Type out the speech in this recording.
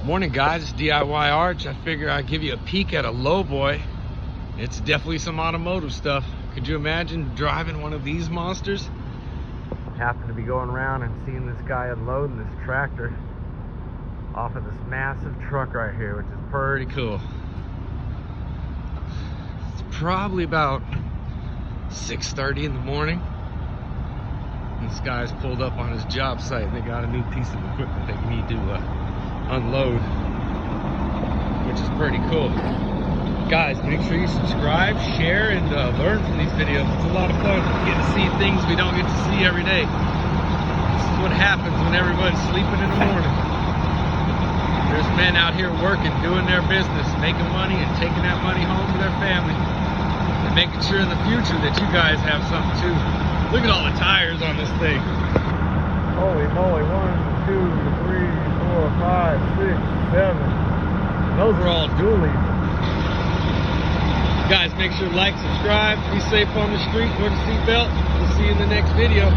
Morning guys, it's DIY Arch. I figure I'd give you a peek at a lowboy. It's definitely some automotive stuff. Could you imagine driving one of these monsters? Happen to be going around and seeing this guy unloading this tractor off of this massive truck right here, which is pretty cool. It's probably about 6:30 in the morning. This guy's pulled up on his job site and they got a new piece of equipment they need to unload, which is pretty cool. Guys, make sure you subscribe, share, and learn from these videos. It's a lot of fun. We get to see things we don't get to see every day. This is what happens when everyone's sleeping in the morning. There's men out here working, doing their business, making money, and taking that money home to their family. And making sure in the future that you guys have something too. Look at all the tires on this thing. Holy moly, 1, 2, 3, 4, 5, 6, 7. Those are all dualies. Guys, make sure to like, subscribe, be safe on the street, wear the seatbelt. We'll see you in the next video.